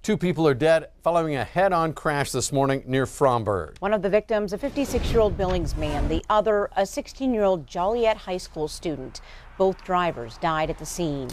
Two people are dead following a head-on crash this morning near Fromberg. One of the victims, a 56-year-old Billings man, the other, a 16-year-old Joliet High School student. Both drivers died at the scene.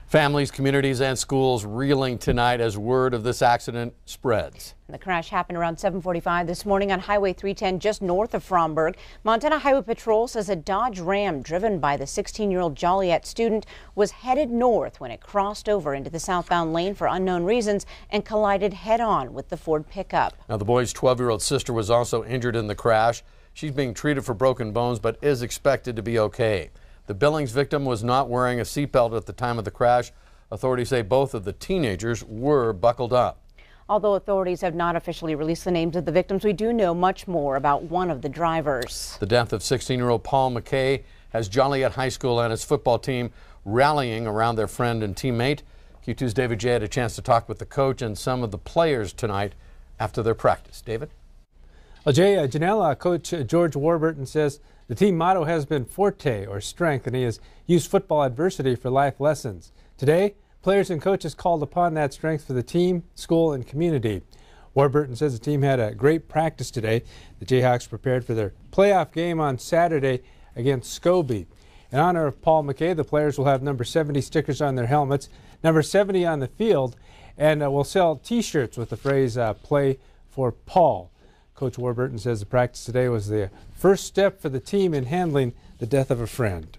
Families, communities, and schools reeling tonight as word of this accident spreads. The crash happened around 7:45 this morning on Highway 310 just north of Fromberg. Montana Highway Patrol says a Dodge Ram driven by the 16-year-old Joliet student was headed north when it crossed over into the southbound lane for unknown reasons and collided head-on with the Ford pickup. Now, the boy's 12-year-old sister was also injured in the crash. She's being treated for broken bones but is expected to be okay. The Billings victim was not wearing a seatbelt at the time of the crash. Authorities say both of the teenagers were buckled up. Although authorities have not officially released the names of the victims, we do know much more about one of the drivers. The death of 16-year-old Paul McKay has Joliet High School and its football team rallying around their friend and teammate. Q2's David J. had a chance to talk with the coach and some of the players tonight after their practice. David? Well, Jay, Janelle, Coach George Warburton says the team motto has been forte, or strength, and he has used football adversity for life lessons. Today, players and coaches called upon that strength for the team, school, and community. Warburton says the team had a great practice today. The Jayhawks prepared for their playoff game on Saturday against Scobie. In honor of Paul McKay, the players will have number 70 stickers on their helmets, number 70 on the field, and will sell T-shirts with the phrase, play for Paul. Coach Warburton says the practice today was the first step for the team in handling the death of a friend.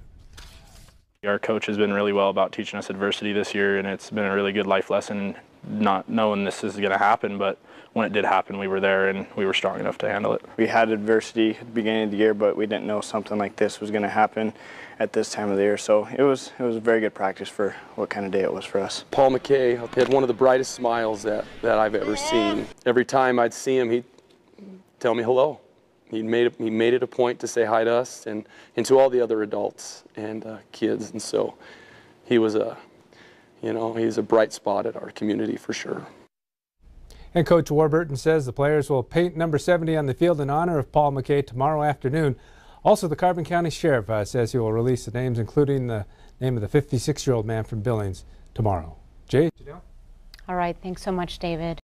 Our coach has been really well about teaching us adversity this year, and it's been a really good life lesson, not knowing this is going to happen, but when it did happen, we were there and we were strong enough to handle it. We had adversity at the beginning of the year, but we didn't know something like this was going to happen at this time of the year, so it was a very good practice for what kind of day it was for us. Paul McKay had one of the brightest smiles that I've ever seen. Every time I'd see him, he'd tell me hello. He made it a point to say hi to us and to all the other adults and kids, and so he was he's a bright spot at our community for sure. And Coach Warburton says the players will paint number 70 on the field in honor of Paul McKay tomorrow afternoon. Also, the Carbon County Sheriff says he will release the names, including the name of the 56-year-old man from Billings, tomorrow. Jay? All right, thanks so much, David.